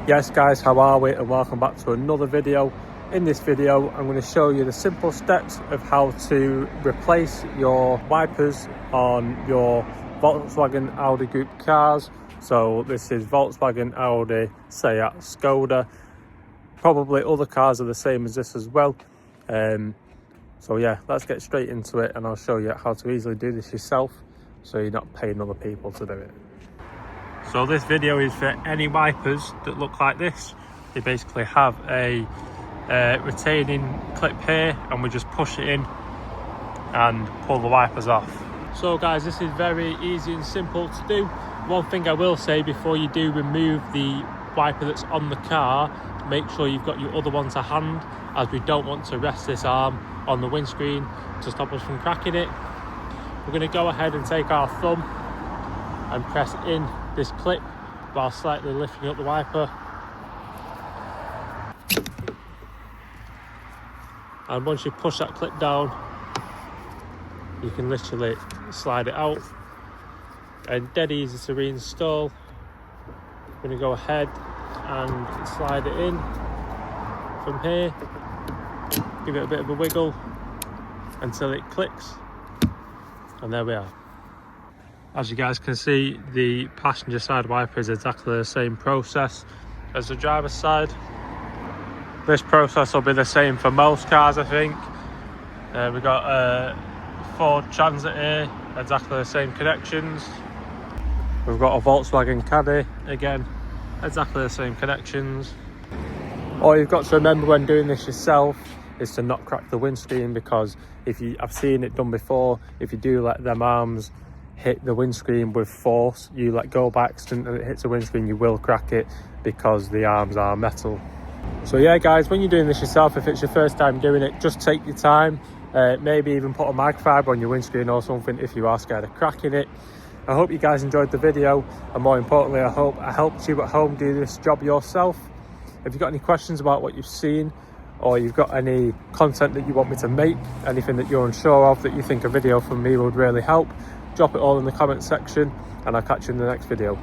Yes guys, how are we, and welcome back to another video. In this video I'm going to show you the simple steps of how to replace your wipers on your Volkswagen Audi group cars. So this is Volkswagen, Audi, Seat, Skoda. Probably other cars are the same as this as well. So yeah, let's get straight into it and I'll show you how to easily do this yourself so you're not paying other people to do it. So this video is for any wipers that look like this. They basically have a retaining clip here, and we just push it in and pull the wipers off. So guys, this is very easy and simple to do. One thing I will say before you do remove the wiper that's on the car, make sure you've got your other one to hand, as we don't want to rest this arm on the windscreen to stop us from cracking it. We're going to go ahead and take our thumb and press in this clip while slightly lifting up the wiper, and once you push that clip down you can literally slide it out, and dead easy to reinstall. I'm going to go ahead and slide it in from here, give it a bit of a wiggle until it clicks, and there we are. As you guys can see, the passenger side wiper is exactly the same process as the driver's side. This process will be the same for most cars, I think. We've got a Ford Transit here, exactly the same connections. We've got a Volkswagen Caddy, again, exactly the same connections. All you've got to remember when doing this yourself is to not crack the windscreen, because I've seen it done before, if you do let them arms hit the windscreen with force, you let go by accident and it hits the windscreen, you will crack it because the arms are metal. So yeah guys, when you're doing this yourself, if it's your first time doing it, just take your time. Maybe even put a microfiber on your windscreen or something if you are scared of cracking it. I hope you guys enjoyed the video, and more importantly I hope I helped you at home do this job yourself. If you've got any questions about what you've seen, or you've got any content that you want me to make, anything that you're unsure of that you think a video from me would really help, drop it all in the comment section, and I'll catch you in the next video.